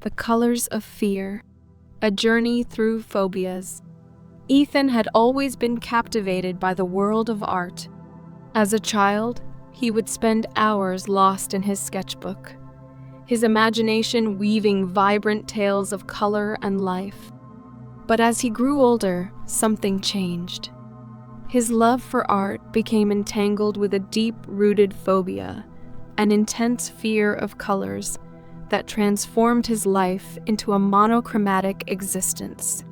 The Colors of Fear, A Journey Through Phobias. Ethan had always been captivated by the world of art. As a child, he would spend hours lost in his sketchbook, his imagination weaving vibrant tales of color and life. But as he grew older, something changed. His love for art became entangled with a deep-rooted phobia, an intense fear of colors that transformed his life into a monochromatic existence.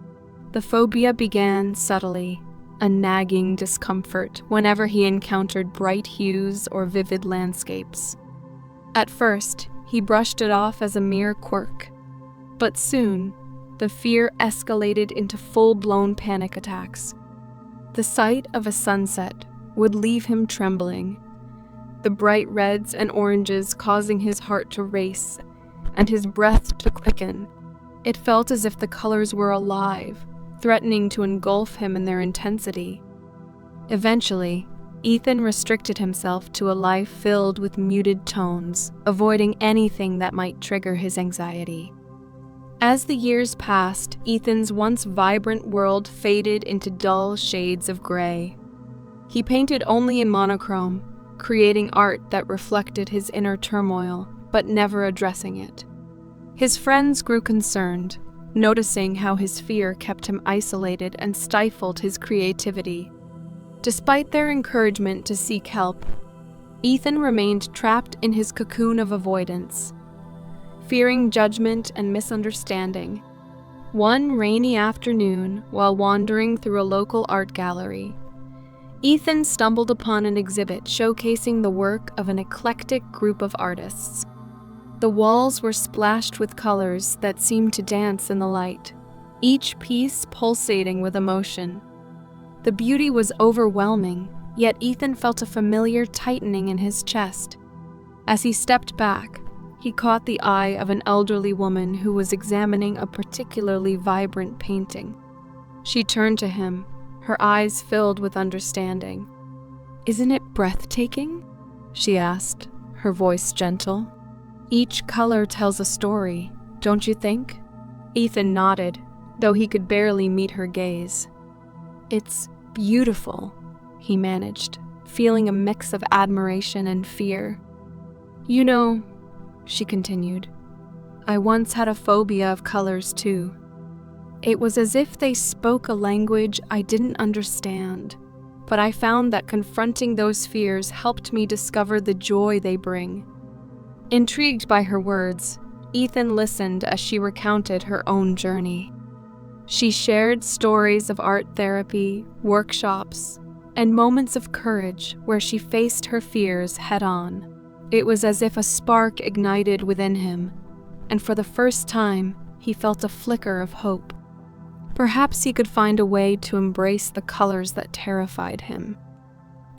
The phobia began subtly, a nagging discomfort whenever he encountered bright hues or vivid landscapes. At first, he brushed it off as a mere quirk, but soon, the fear escalated into full-blown panic attacks. The sight of a sunset would leave him trembling, the bright reds and oranges causing his heart to race and his breath to quicken. It felt as if the colors were alive, threatening to engulf him in their intensity. Eventually, Ethan restricted himself to a life filled with muted tones, avoiding anything that might trigger his anxiety. As the years passed, Ethan's once vibrant world faded into dull shades of gray. He painted only in monochrome, creating art that reflected his inner turmoil, but never addressing it. His friends grew concerned, noticing how his fear kept him isolated and stifled his creativity. Despite their encouragement to seek help, Ethan remained trapped in his cocoon of avoidance, fearing judgment and misunderstanding. One rainy afternoon, while wandering through a local art gallery, Ethan stumbled upon an exhibit showcasing the work of an eclectic group of artists. The walls were splashed with colors that seemed to dance in the light, each piece pulsating with emotion. The beauty was overwhelming, yet Ethan felt a familiar tightening in his chest. As he stepped back, he caught the eye of an elderly woman who was examining a particularly vibrant painting. She turned to him, her eyes filled with understanding. "Isn't it breathtaking?" she asked, her voice gentle. "Each color tells a story, don't you think?" Ethan nodded, though he could barely meet her gaze. "It's beautiful," he managed, feeling a mix of admiration and fear. "You know," she continued, "I once had a phobia of colors too. It was as if they spoke a language I didn't understand, but I found that confronting those fears helped me discover the joy they bring." Intrigued by her words, Ethan listened as she recounted her own journey. She shared stories of art therapy, workshops, and moments of courage where she faced her fears head-on. It was as if a spark ignited within him, and for the first time, he felt a flicker of hope. Perhaps he could find a way to embrace the colors that terrified him.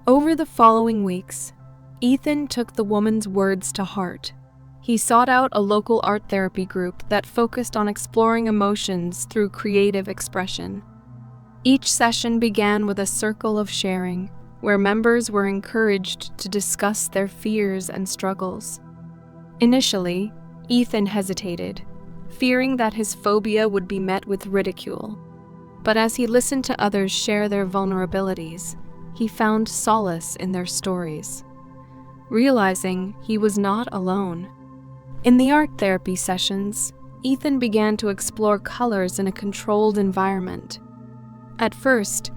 Over the following weeks, Ethan took the woman's words to heart. He sought out a local art therapy group that focused on exploring emotions through creative expression. Each session began with a circle of sharing, where members were encouraged to discuss their fears and struggles. Initially, Ethan hesitated, fearing that his phobia would be met with ridicule. But as he listened to others share their vulnerabilities, he found solace in their stories, realizing he was not alone. In the art therapy sessions, Ethan began to explore colors in a controlled environment. At first,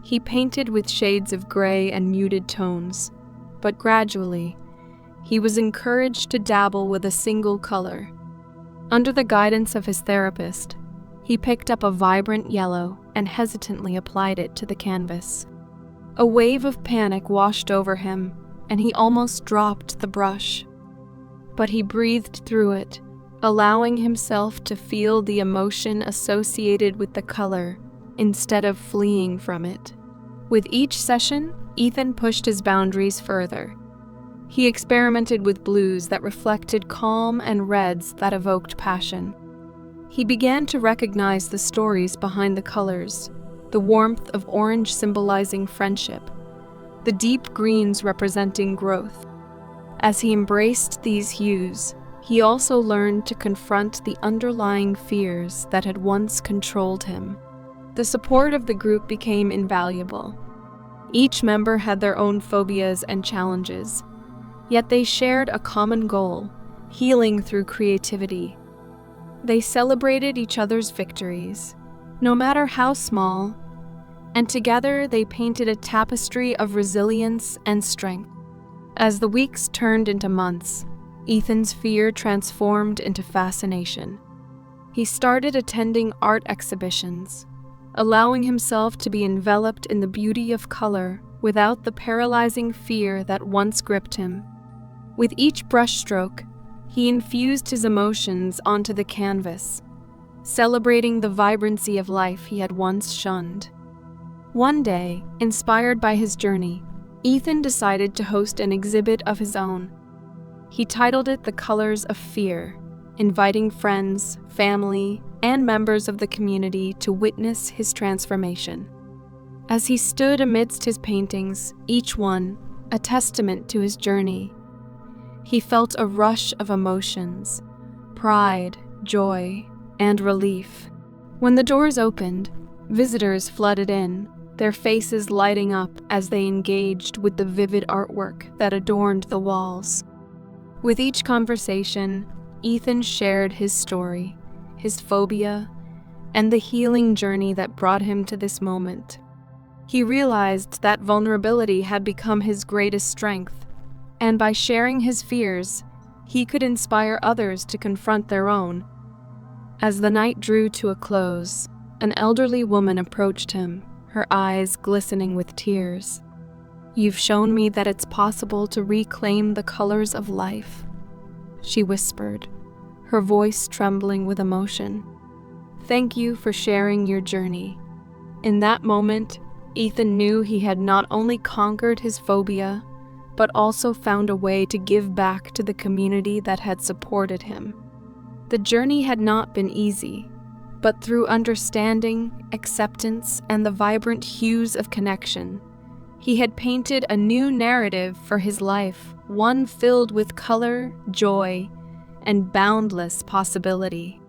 he painted with shades of gray and muted tones, but gradually, he was encouraged to dabble with a single color. Under the guidance of his therapist, he picked up a vibrant yellow and hesitantly applied it to the canvas. A wave of panic washed over him, and he almost dropped the brush. But he breathed through it, allowing himself to feel the emotion associated with the color instead of fleeing from it. With each session, Ethan pushed his boundaries further. He experimented with blues that reflected calm and reds that evoked passion. He began to recognize the stories behind the colors, the warmth of orange symbolizing friendship, the deep greens representing growth. As he embraced these hues, He also learned to confront the underlying fears that had once controlled him. The support of the group became invaluable. Each member had their own phobias and challenges, yet they shared a common goal: healing through creativity. They celebrated each other's victories, no matter how small, and together they painted a tapestry of resilience and strength. As the weeks turned into months, Ethan's fear transformed into fascination. He started attending art exhibitions, allowing himself to be enveloped in the beauty of color without the paralyzing fear that once gripped him. With each brushstroke, he infused his emotions onto the canvas, celebrating the vibrancy of life he had once shunned. One day, inspired by his journey, Ethan decided to host an exhibit of his own. He titled it The Colors of Fear, inviting friends, family, and members of the community to witness his transformation. As he stood amidst his paintings, each one a testament to his journey, he felt a rush of emotions: pride, joy, and relief. When the doors opened, visitors flooded in, their faces lighting up as they engaged with the vivid artwork that adorned the walls. With each conversation, Ethan shared his story, his phobia, and the healing journey that brought him to this moment. He realized that vulnerability had become his greatest strength, and by sharing his fears, he could inspire others to confront their own. As the night drew to a close, an elderly woman approached him, her eyes glistening with tears. "You've shown me that it's possible to reclaim the colors of life," she whispered, her voice trembling with emotion. "Thank you for sharing your journey." In that moment, Ethan knew he had not only conquered his phobia, but also found a way to give back to the community that had supported him. The journey had not been easy, but through understanding, acceptance, and the vibrant hues of connection, he had painted a new narrative for his life, one filled with color, joy, and boundless possibility.